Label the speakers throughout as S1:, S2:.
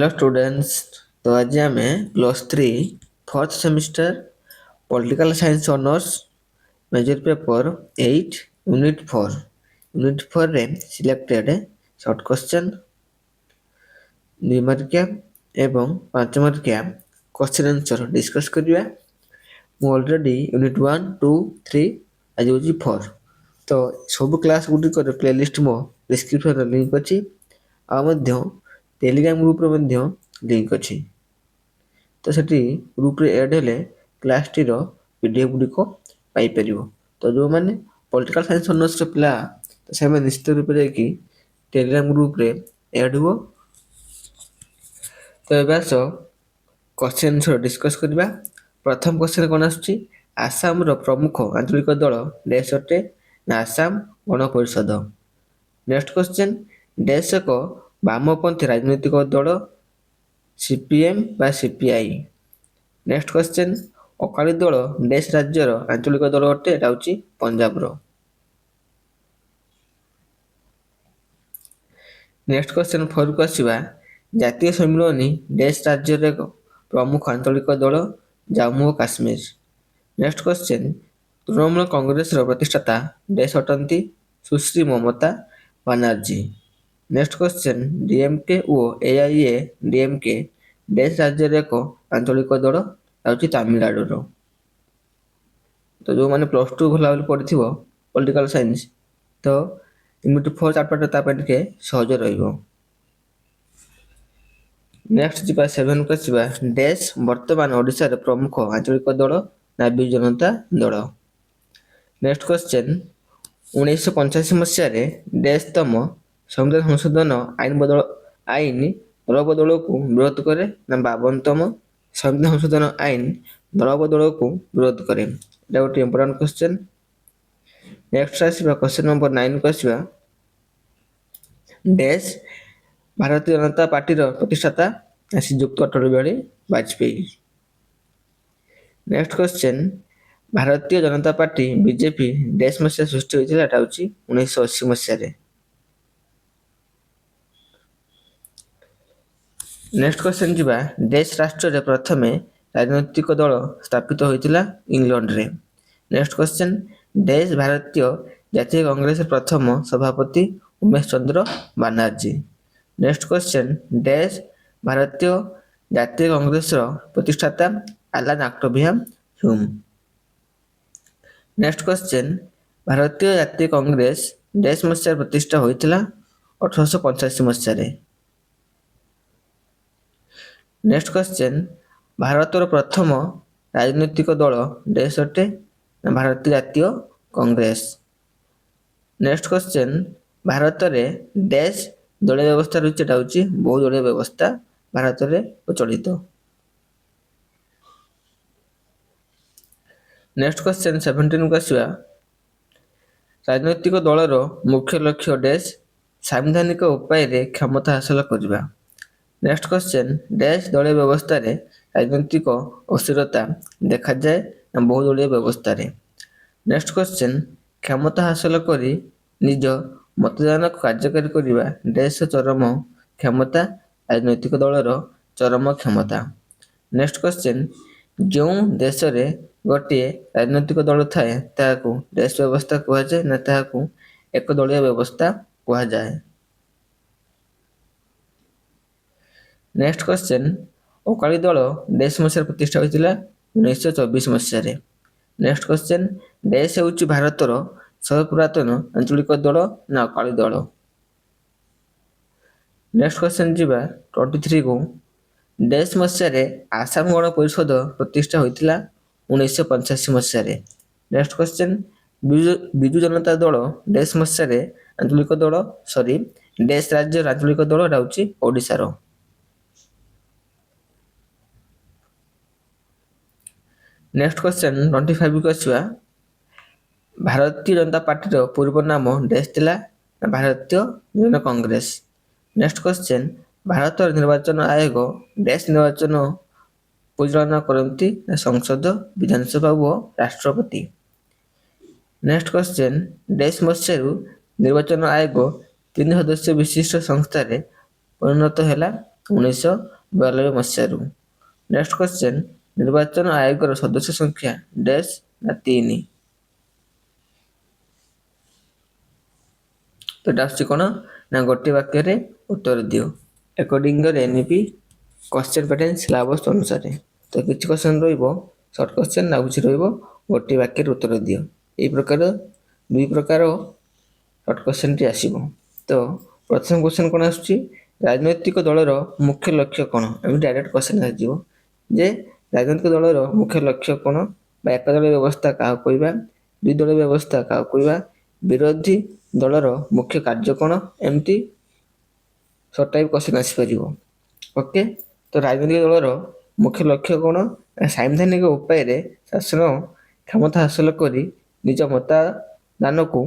S1: Hello students. तो आज आम +3 fourth semester political science honours major paper 8 unit 4 रे सिलेक्टेड शॉर्ट क्वेश्चन 2 मार्किया एवं 5 मार्किया क्वेश्चन आंसर डिस्कस करिया। मु ऑलरेडी यूनिट 1 2 3 आज होची 4। तो सब क्लास गुडी कर प्लेलिस्ट मो डिस्क्रिप्शन रे लिंक अछि आ मध्य टेलीग्राम ग्रुप रे मध्य लिंक अछि। तो सेठी ग्रुप रे ऐड हेले क्लास टी रो पीडीएफ गुडी को पाई परिबो। तो जो माने पॉलिटिकल साइंस ऑनर्स रे पिला तो से निश्चित रूप रे कि टेलीग्राम ग्रुप रे ऐड हो। तो एबे आसो क्वेश्चन आंसर डिस्कस करबा। प्रथम क्वेश्चन कोन आछी, आसाम रो प्रमुख आंचलिक दल देश अटे ना आसाम गण परिषद। नेक्स्ट क्वेश्चन, देश को वामपंथी राजनीतिक दल सीपीएम बा CPI. Next question, Akali Dal देश राज्यर आंचलिक दल अटे एटा होची पंजाब रो। नेक्स्ट क्वेश्चन 4 को आसीबा, जातीय सम्मेलनी देश राज्यर प्रमुख आंचलिक दल जम्मू और काश्मीर। नेक्स्ट क्वेश्चन, तृणमूल कांग्रेस रो प्रतिष्ठाता देश अटंती सुश्री Mamata Banerjee. Next question, DMK और एआईए डीएमके देश राज्यर एक आंचलिक दल होची तमिलनाडु रो। तो जो माने +2 भला पढ़िथिबो पॉलिटिकल साइंस तो यूनिट 4 चैप्टर ता पे के सहज रहइबो। नेक्स्ट जिबा 7 को जिबा, देश वर्तमान ओडिसा रे प्रमुख आंचलिक दल ना बिजु जनता दल। नेक्स्ट क्वेश्चन, 1985 मसिया रे देश तम संविधान संशोधन आईन दल बदल को विरोध करे ना 52तम संविधान संशोधन आईन दल बदल को विरोध करे। एटा गोटे इंपोर्टेंट क्वेश्चन। नेक्स्ट आसीबा क्वेश्चन नंबर 9 को आसीबा, देश भारतीय जनता पार्टी रो प्रतिष्ठाता श्रीयुक्त Atal Bihari Vajpayee. Next question, Bharatiya Janata party BJP देश मसिया सृष्टि होइतिला एटा होची 1980 मसिया रे। नेक्स्ट क्वेश्चन जिबा, देश राष्ट्र रे प्रथमे राजनैतिक दल स्थापित होइतिला इंग्लैंड रे। नेक्स्ट क्वेश्चन, देश भारतीय जातीय कांग्रेस प्रथम सभापति उमेश चंद्र बनर्जी। नेक्स्ट क्वेश्चन, देश भारतीय जातीय कांग्रेस रो प्रतिष्ठाता एलन ऑक्टेवियम ह्यूम। नेक्स्ट क्वेश्चन, भारतीय जातीय कांग्रेस देश मसिया प्रतिष्ठा होइतिला 1885 मसिया रे। नेक्स्ट क्वेश्चन, भारतर प्रथम राजनैतिक दल देश अटे भारतीय जातीय कांग्रेस। नेक्स्ट क्वेश्चन, भारत रे देश दलीय व्यवस्था रही होची बहुदलीय व्यवस्था भारत रे प्रचलित। नेक्स्ट क्वेश्चन 17 को आसीबा, राजनैतिक दलर मुख्य लक्ष्य देश संवैधानिक उपाय रे क्षमता हासिल करबा। नेक्स्ट क्वेश्चन, देश दलीय व्यवस्था रे राजनैतिक अस्थिरता देखा जाए बहुदलीय व्यवस्था रे। नेक्स्ट क्वेश्चन, क्षमता हासिल करी निज मतदान को कार्यकारी करबा देश चरम क्षमता राजनैतिक दलर चरम क्षमता। नेक्स्ट क्वेश्चन, जो देश रे गोटे राजनैतिक दल थाए ताकू देश व्यवस्था कहा जाए ना ताकू एक दलीय व्यवस्था कहा जाए। नेक्स्ट क्वेश्चन, अकाली दल देश मसिया प्रतिष्ठा होइतिला 1924 मसिया रे। नेक्स्ट क्वेश्चन, देश होउची भारतर सर्वपुरातन आंचलिक दल ना अकाली दल। नेक्स्ट क्वेश्चन जिबा 23 को, देश मसिया रे आसाम गण परिषद प्रतिष्ठा होइतिला 1985 मसिया रे। नेक्स्ट क्वेश्चन, बिजु जनता दल देश मसिया रे आंचलिक दल देश राज्य आंचलिक दल होउची ओडिसा रो। नेक्स्ट क्वेश्चन 25 को आसीबा, भारतीय जनता पार्टी रो पूर्व नाम देश थिला भारतीय जन कांग्रेस। नेक्स्ट क्वेश्चन, भारत निर्वाचन आयोग देश निर्वाचन परिचालना करती संसद विधानसभा व राष्ट्रपति। नेक्स्ट क्वेश्चन, देश मसिया निर्वाचन आयोग 3 सदस्य विशिष्ट संस्था रे परिणत हैला 1992 ମସିହାରୁ। ନେକ୍ସଟ କ୍ୱେଶ୍ଚନ୍, ନିର୍ବାଚନ ଆୟୋଗର ସଦସ୍ୟ ସଂଖ୍ୟା ଡ୍ୟାଶ ନା 3। ତ ଏଟା ଆସୁଛି କ'ଣ ନା ଗୋଟିଏ ବାକ୍ୟରେ ଉତ୍ତର ଦିଅ according your NEP question pattern syllabus ଅନୁସାରେ। ତ କିଛି କ୍ୱେଶ୍ଚନ୍ ରହିବ ସର୍ଟ କ୍ୱେଶ୍ଚନ୍ ଆଉ କିଛି ରହିବ ଗୋଟିଏ ବାକ୍ୟରେ ଉତ୍ତର ଦିଅ। ଏହି ପ୍ରକାର ଦୁଇ ପ୍ରକାର ସର୍ଟ କ୍ୱେଶ୍ଚନ୍ଟି ଆସିବ। ତ ପ୍ରଥମ କ୍ୱେଶ୍ଚନ୍ କ'ଣ ଆସୁଛି, ରାଜନୈତିକ ଦଳର ମୁଖ୍ୟ ଲକ୍ଷ୍ୟ କ'ଣ? ଏମିତି ଡାଇରେକ୍ଟ କ୍ୱେଶ୍ଚନ୍ ଆସିଯିବ ଯେ ରାଜନୈତିକ ଦଳର ମୁଖ୍ୟ ଲକ୍ଷ୍ୟ କ'ଣ, ବା ଏକଦଳୀୟ ବ୍ୟବସ୍ଥା କାହାକୁ କହିବା, ଦୁଇ ଦଳୀୟ ବ୍ୟବସ୍ଥା କାହାକୁ କହିବା, ବିରୋଧୀ ଦଳର ମୁଖ୍ୟ କାର୍ଯ୍ୟ କ'ଣ, ଏମିତି ସର୍ଟ ଟାଇପ୍ କ୍ୱେଶ୍ଚନ୍ ଆସିପାରିବ। ଓକେ, ତ ରାଜନୈତିକ ଦଳର ମୁଖ୍ୟ ଲକ୍ଷ୍ୟ କ'ଣ, ସାମ୍ବିଧାନିକ ଉପାୟରେ ଶାସନ କ୍ଷମତା ହାସଲ କରି ନିଜ ମତଦାନକୁ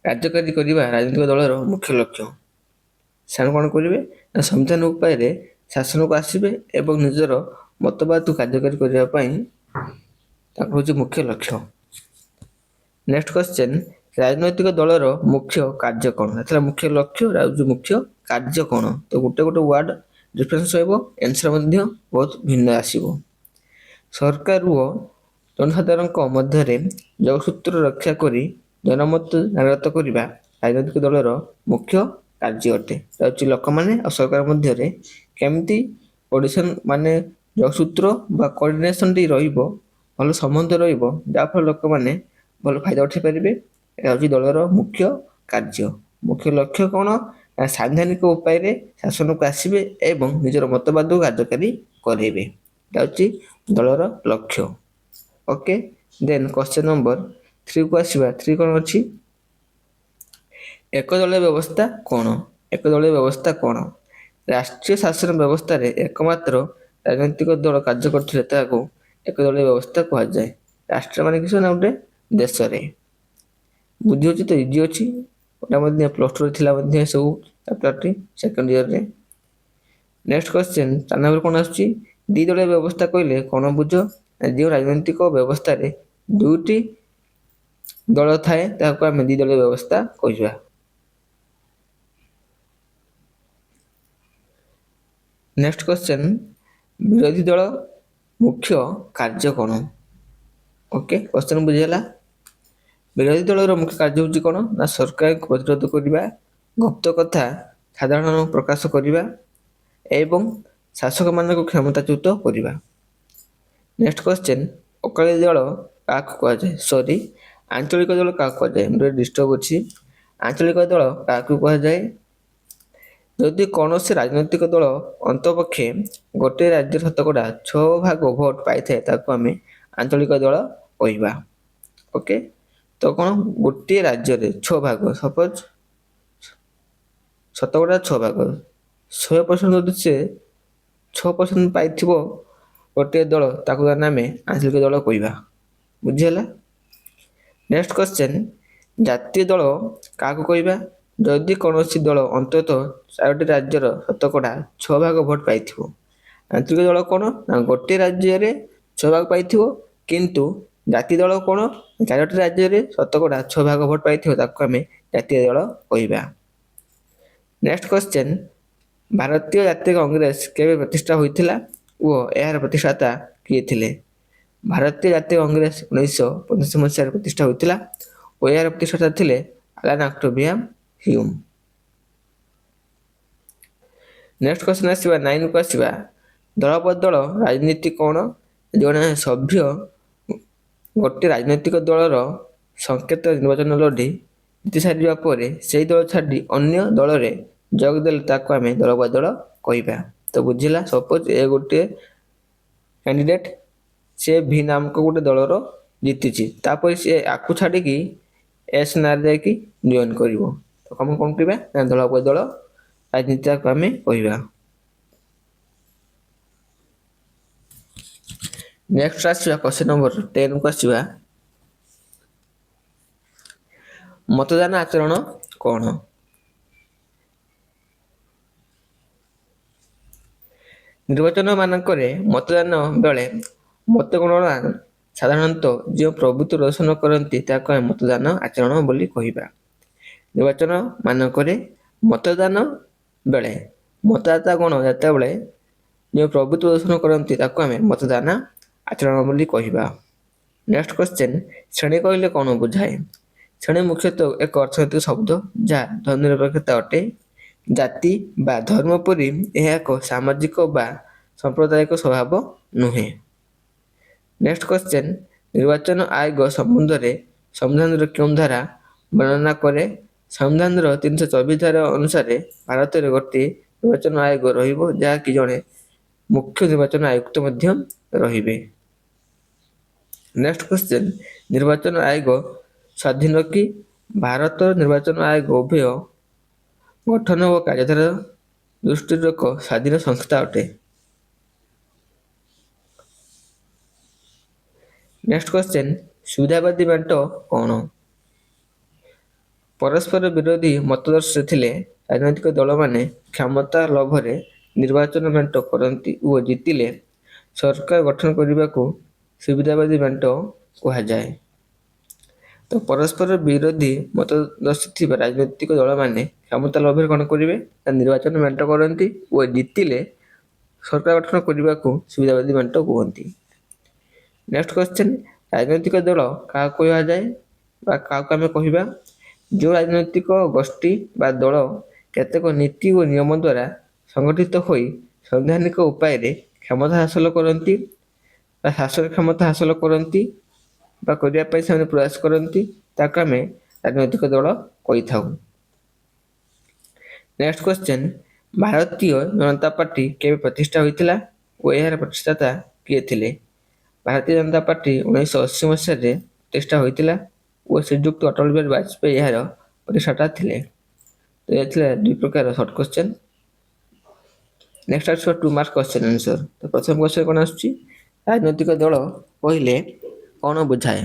S1: କାର୍ଯ୍ୟକାରୀ କରିବା ରାଜନୈତିକ ଦଳର ମୁଖ୍ୟ ଲକ୍ଷ୍ୟ। ସେମାନେ କ'ଣ କରିବେ ନା ସମ୍ବିଧାନ ଉପାୟରେ ଶାସନକୁ ଆସିବେ ଏବଂ ନିଜର ମତବାଦକୁ କାର୍ଯ୍ୟକାରୀ କରିବା ପାଇଁ ତାଙ୍କର ହେଉଛି ମୁଖ୍ୟ ଲକ୍ଷ୍ୟ। ନେକ୍ସଟ କ୍ୱେଶ୍ଚନ୍, ରାଜନୈତିକ ଦଳର ମୁଖ୍ୟ କାର୍ଯ୍ୟ କ'ଣ? ଏଥିରେ ମୁଖ୍ୟ ଲକ୍ଷ୍ୟ ଆଉ ମୁଖ୍ୟ କାର୍ଯ୍ୟ କ'ଣ? ତ ଗୋଟେ ୱାର୍ଡ ଡିଫରେନ୍ସ ରହିବ, ଆନ୍ସର ମଧ୍ୟ ବହୁତ ଭିନ୍ନ ଆସିବ। ସରକାର ଓ ଜନସାଧାରଣଙ୍କ ମଧ୍ୟରେ ଯୋଗସୂତ୍ର ରକ୍ଷା କରି ଜନମତ ଜାଗ୍ରତ କରିବା ରାଜନୈତିକ ଦଳର ମୁଖ୍ୟ କାର୍ଯ୍ୟ ଅଟେ। ହେଉଛି ଲୋକମାନେ ଆଉ ସରକାର ମଧ୍ୟରେ କେମିତି କୋର୍ଡିନେସନ୍ ମାନେ ଯୋଗସୂତ୍ର ବା କୋର୍ଡିନେସନ୍ଟି ରହିବ, ଭଲ ସମ୍ବନ୍ଧ ରହିବ, ଯାହାଫଳରେ ଲୋକମାନେ ଭଲ ଫାଇଦା ଉଠାଇ ପାରିବେ। ଏହା ହେଉଛି ଦଳର ମୁଖ୍ୟ କାର୍ଯ୍ୟ। ମୁଖ୍ୟ ଲକ୍ଷ୍ୟ କ'ଣ ନା ସାମ୍ବିଧାନିକ ଉପାୟରେ ଶାସନକୁ ଆସିବେ ଏବଂ ନିଜର ମତବାଦକୁ କାର୍ଯ୍ୟକାରୀ କରାଇବେ। ଏହା ହେଉଛି ଦଳର ଲକ୍ଷ୍ୟ। ଓକେ, ଦେନ୍ କ୍ୱେଶ୍ଚନ୍ ନମ୍ବର 3କୁ ଆସିବା। 3 କ'ଣ ଅଛି, ଏକଦଳୀୟ ବ୍ୟବସ୍ଥା କ'ଣ? ଏକଦଳୀୟ ବ୍ୟବସ୍ଥା କ'ଣ? ରାଷ୍ଟ୍ରୀୟ ଶାସନ ବ୍ୟବସ୍ଥାରେ ଏକମାତ୍ର ରାଜନୈତିକ ଦଳ କାର୍ଯ୍ୟ କରୁଥିଲେ ତାହାକୁ ଏକଦଳୀୟ ବ୍ୟବସ୍ଥା କୁହାଯାଏ। ରାଷ୍ଟ୍ର ମାନେ କିଛି ନା ଗୋଟେ ଦେଶରେ। ବୁଝି ହେଉଛି ତ, ଇଜି ଅଛି। ଏଟା ମଧ୍ୟ +2ରେ ଥିଲା ମଧ୍ୟ ସବୁ ଚାପ୍ଟରଟି ସେକେଣ୍ଡ ଇୟରରେ। ନେକ୍ସଟ କ୍ୱେଶ୍ଚନ୍, 4 ନମ୍ବର କ'ଣ ଆସୁଛି, ଦ୍ୱିଦଳୀୟ ବ୍ୟବସ୍ଥା କହିଲେ କ'ଣ ବୁଝ? ଯେଉଁ ରାଜନୈତିକ ବ୍ୟବସ୍ଥାରେ ଦୁଇଟି ଦଳ ଥାଏ ତାହାକୁ ଆମେ ଦ୍ୱିଦଳୀୟ ବ୍ୟବସ୍ଥା କହିବା। ନେକ୍ସଟ କ୍ୱେଶ୍ଚନ୍, ବିରୋଧୀ ଦଳ ମୁଖ୍ୟ କାର୍ଯ୍ୟ କ'ଣ? ଓକେ, କ୍ୱେଶ୍ଚନ୍ ବୁଝିଗଲା। ବିରୋଧୀ ଦଳର ମୁଖ୍ୟ କାର୍ଯ୍ୟ ହେଉଛି କ'ଣ ନା ସରକାରଙ୍କୁ ପ୍ରତିରୋଧ କରିବା, ଗୁପ୍ତ କଥା ସାଧାରଣ ପ୍ରକାଶ କରିବା ଏବଂ ଶାସକମାନଙ୍କୁ କ୍ଷମତାଚ୍ୟୁତ କରିବା। ନେକ୍ସଟ କ୍ୱେଶ୍ଚନ୍, ଅକାଳୀ ଦଳ କାହାକୁ କୁହାଯାଏ? ଆଞ୍ଚଳିକ ଦଳ କାହାକୁ କୁହାଯାଏ? ମୋର ଡିଷ୍ଟର୍ବ ଅଛି। ଆଞ୍ଚଳିକ ଦଳ କାହାକୁ କୁହାଯାଏ? ଯଦି କୌଣସି ରାଜନୈତିକ ଦଳ ଅନ୍ତପକ୍ଷେ ଗୋଟିଏ ରାଜ୍ୟର ଶତକଡ଼ା 6% ଭୋଟ ପାଇଥାଏ ତାକୁ ଆମେ ଆଞ୍ଚଳିକ ଦଳ କହିବା। ଓକେ, ତ କ'ଣ ଗୋଟିଏ ରାଜ୍ୟରେ 6%, ସପୋଜ ଶତକଡ଼ା 6%, 100% ଯଦି ସେ 6% ପାଇଥିବ ଗୋଟିଏ ଦଳ, ତାକୁ ଆମେ ଆଞ୍ଚଳିକ ଦଳ କହିବା। ବୁଝିହେଲା। ନେକ୍ସଟ କ୍ୱେଶ୍ଚନ୍, ଜାତୀୟ ଦଳ କାହାକୁ କହିବା? ଯଦି କୌଣସି ଦଳ ଅନ୍ତତଃ 4ଟି ରାଜ୍ୟର ଶତକଡ଼ା 6% ଭୋଟ ପାଇଥିବ। ଆଞ୍ଚଳିକ ଦଳ କ'ଣ ନା ଗୋଟିଏ ରାଜ୍ୟରେ 6% ପାଇଥିବ, କିନ୍ତୁ ଜାତୀୟ ଦଳ କ'ଣ 4ଟି ରାଜ୍ୟରେ ଶତକଡ଼ା 6% ଭୋଟ ପାଇଥିବ, ତାକୁ ଆମେ ଜାତୀୟ ଦଳ କହିବା। ନେକ୍ସଟ କ୍ୱେଶ୍ଚନ୍, ଭାରତୀୟ ଜାତୀୟ କଂଗ୍ରେସ କେବେ ପ୍ରତିଷ୍ଠା ହୋଇଥିଲା ଓ ଏହାର ପ୍ରତିଷ୍ଠାତା କିଏ ଥିଲେ? ଭାରତୀୟ ଜାତୀୟ କଂଗ୍ରେସ 1985 ମସିହାରେ ପ୍ରତିଷ୍ଠା ହୋଇଥିଲା ଓ ଏହାର ପ୍ରତିଷ୍ଠାତା ଥିଲେ ଆଲାନ୍ ଅକ୍ଟାଭିଆନ୍ ହ୍ୟୁମ୍। ନେକ୍ସଟ କ୍ୱେଶ୍ଚନ୍ ଆସିବା 9କୁ ଆସିବା। ଦଳବଦଳ ରାଜନୀତି କ'ଣ? ଜଣେ ସଭ୍ୟ ଗୋଟିଏ ରାଜନୈତିକ ଦଳର ସଂକେତ ନିର୍ବାଚନ ଲଢ଼ି ଜିତି ସାରିବା ପରେ ସେହି ଦଳ ଛାଡ଼ି ଅନ୍ୟ ଦଳରେ ଯୋଗ ଦେଲେ ତାକୁ ଆମେ ଦଳବଦଳ କହିବା। ତ ବୁଝିଲା, ସପୋଜ ଏ ଗୋଟିଏ କ୍ୟାଣ୍ଡିଡେଟ୍, ସେ ଭି ନାମକ ଗୋଟେ ଦଳର ଜିତିଛି, ତାପରେ ସେ ଆକୁ ଛାଡ଼ିକି ଏସ୍ ନାଁରେ ଯାଇକି ଜଏନ୍ କରିବ, ତ ଆମେ କ'ଣ କହିବା ନା ଦଳବଦଳ ରାଜନୀତି ତାକୁ ଆମେ କହିବା। ନେକ୍ସଟ ଆସିବା କ୍ୱେଶ୍ଚନ୍ ନମ୍ବର 10କୁ ଆସିବା। ମତଦାନ ଆଚରଣ କ'ଣ? ନିର୍ବାଚନ ମାନଙ୍କରେ ମତଦାନ ବେଳେ ମତଗଣନା ସାଧାରଣତଃ ଯେଉଁ ପ୍ରଭୃତି ପ୍ରଦର୍ଶନ କରନ୍ତି ତାକୁ ଆମେ ମତଦାନ ଆଚରଣ ବୋଲି କହିବା। ନିର୍ବାଚନ ମାନଙ୍କରେ ମତଦାନ ବେଳେ ମତଦାତା ଗଣ ଯେତେବେଳେ ଯେଉଁ ପ୍ରଭୁତ୍ୱ ପ୍ରଦର୍ଶନ କରନ୍ତି ତାକୁ ଆମେ ମତଦାନ ଆଚରଣ ବୋଲି କହିବା। ନେକ୍ସଟ କ୍ୱେଶ୍ଚନ, ଶ୍ରେଣୀ କହିଲେ କଣ ବୁଝାଏ? ଶ୍ରେଣୀ ମୁଖ୍ୟତଃ ଏକ ଅର୍ଥନୈତିକ ଶବ୍ଦ ଯାହା ଧର୍ମନିରପେକ୍ଷତା ଅଟେ। ଜାତି ବା ଧର୍ମ ପରି ଏହା ଏକ ସାମାଜିକ ବା ସାମ୍ପ୍ରଦାୟିକ ସ୍ୱଭାବ ନୁହେଁ। ନେକ୍ସଟ କ୍ୱେଶ୍ଚନ, ନିର୍ବାଚନ ଆୟୋଗ ସମ୍ବନ୍ଧରେ ସମ୍ବିଧାନର କେଉଁ ଧାରା ବର୍ଣ୍ଣନା କରେ? ସମ୍ବିଧାନର 324 ଧାରା ଅନୁସାରେ ଭାରତରେ ଗୋଟିଏ ନିର୍ବାଚନ ଆୟୋଗ ରହିବ, ଯାହାକି ଜଣେ ମୁଖ୍ୟ ନିର୍ବାଚନ ଆୟୁକ୍ତ ମଧ୍ୟ ରହିବେ। ନେକ୍ସଟ କ୍ୱେଶ୍ଚନ, ନିର୍ବାଚନ ଆୟୋଗ ସ୍ୱାଧୀନ କି? ଭାରତର ନିର୍ବାଚନ ଆୟୋଗ ଉଭୟ ଗଠନ ଓ କାର୍ଯ୍ୟଧାରା ଦୃଷ୍ଟିରୁ ଏକ ସ୍ୱାଧୀନ ସଂସ୍ଥା ଅଟେ। ନେକ୍ସଟ କ୍ୱେଶ୍ଚନ, ସୁବିଧାବାଦୀ ମେଣ୍ଟ କଣ? ପରସ୍ପର ବିରୋଧୀ ମତାଦର୍ଶ ଥିଲେ ରାଜନୈତିକ ଦଳମାନେ କ୍ଷମତା ଲୋଭରେ ନିର୍ବାଚନ ମେଣ୍ଟ କରନ୍ତି ଓ ଜିତିଲେ ସରକାର ଗଠନ କରିବାକୁ ସୁବିଧାବାଦୀ ମେଣ୍ଟ କୁହାଯାଏ। ତ ପରସ୍ପର ବିରୋଧୀ ମତାଦର୍ଶ ଥିବା ରାଜନୈତିକ ଦଳମାନେ କ୍ଷମତା ଲୋଭରେ କଣ କରିବେ? ନିର୍ବାଚନ ମେଣ୍ଟ କରନ୍ତି ଓ ଜିତିଲେ ସରକାର ଗଠନ କରିବାକୁ ସୁବିଧାବାଦୀ ମେଣ୍ଟ କୁହନ୍ତି। ନେକ୍ସଟ କ୍ୱେଶ୍ଚନ, ରାଜନୈତିକ ଦଳ କାହାକୁ କୁହାଯାଏ ବା କାହାକୁ ଆମେ କହିବା? ଯେଉଁ ରାଜନୈତିକ ଗୋଷ୍ଠୀ ବା ଦଳ କେତେକ ନୀତି ଓ ନିୟମ ଦ୍ୱାରା ସଂଗଠିତ ହୋଇ ସାଂବିଧାନିକ ଉପାୟରେ କ୍ଷମତା ହାସଲ କରନ୍ତି ବା ଶାସନ କ୍ଷମତା ହାସଲ କରନ୍ତି ବା କରିବା ପାଇଁ ସେମାନେ ପ୍ରୟାସ କରନ୍ତି, ତାକୁ ଆମେ ରାଜନୈତିକ ଦଳ କହିଥାଉ। ନେକ୍ସଟ କ୍ୱେଶ୍ଚନ, ଭାରତୀୟ ଜନତା ପାର୍ଟି କେବେ ପ୍ରତିଷ୍ଠା ହୋଇଥିଲା ଓ ଏହାର ପ୍ରତିଷ୍ଠାତା କିଏ ଥିଲେ? ଭାରତୀୟ ଜନତା ପାର୍ଟି 1980 ମସିହାରେ ପ୍ରତିଷ୍ଠା ହୋଇଥିଲା ଓ ଶ୍ରୀଯୁକ୍ତ ଅଟଳ ବିହାରୀ ବାଜପେୟୀ ଏହାର ପ୍ରତିଷ୍ଠାତା ଥିଲେ। ତ ଏ ଥିଲା ଦୁଇ ପ୍ରକାର ସର୍ଟ କ୍ୱେଶ୍ଚନ। ନେକ୍ସଟ ଆସିବ 2 ମାର୍କ କ୍ୱେଶ୍ଚନ ଆନ୍ସର। ତ ପ୍ରଥମ କ୍ୱେଶ୍ଚନ କଣ ଆସୁଛି? ରାଜନୈତିକ ଦଳ କହିଲେ କଣ ବୁଝାଏ?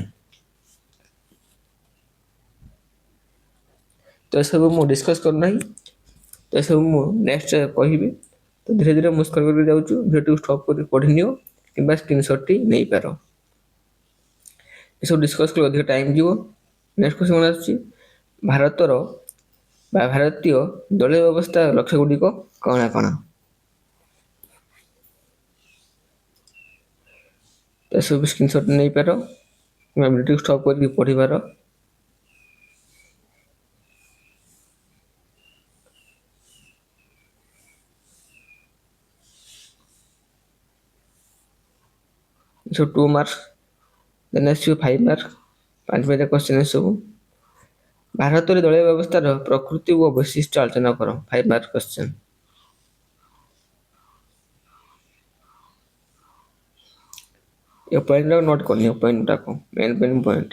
S1: ତ ଏସବୁ ମୁଁ ଡିସ୍କସ୍ କରୁନାହିଁ, ତ ଏସବୁ ମୁଁ ନେକ୍ସଟ କହିବି। ତ ଧୀରେ ଧୀରେ ମୁଁ ସ୍କୋର କରିକି ଯାଉଛୁ, ଭିଡ଼ିଓଟିକୁ ଷ୍ଟପ୍ କରି ପଢ଼ିନିଅ କିମ୍ବା ସ୍କ୍ରିନଶଟଟି ନେଇପାର। ଏସବୁ ଡିସ୍କସ୍ କଲେ ଅଧିକ ଟାଇମ୍ ଯିବ। ନେକ୍ସଟ କ୍ୱେଶ୍ଚନ କଣ ଆସୁଛି? ଭାରତର ବା ଭାରତୀୟ ଦଳୀୟ ବ୍ୟବସ୍ଥା ଲକ୍ଷ୍ୟ ଗୁଡ଼ିକ କଣ କଣ? ତ ଏସବୁ ସ୍କ୍ରିନଶଟ ନେଇପାର କିମ୍ବା ଭିଡ଼ିଓଟିକୁ ଷ୍ଟପ୍ କରିକି ପଢ଼ିବାର। ଏସବୁ 2 ମାର୍କ, ଦେନ୍ ଆସିବ 5 ମାର୍କ, 5 ମାର୍କିଆ କ୍ୱେଶ୍ଚନ ଏସବୁ। ଭାରତରେ ଦଳୀୟ ବ୍ୟବସ୍ଥାର ପ୍ରକୃତି ଓ ବୈଶିଷ୍ଟ୍ୟ ଆଲୋଚନା କର, 5 ମାର୍କ କ୍ୱେଶ୍ଚନ। ଏ ପଏଣ୍ଟଟାକୁ ନୋଟ୍ କରିନିଅ, ପଏଣ୍ଟଟାକୁ main point.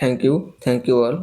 S1: Thank you all.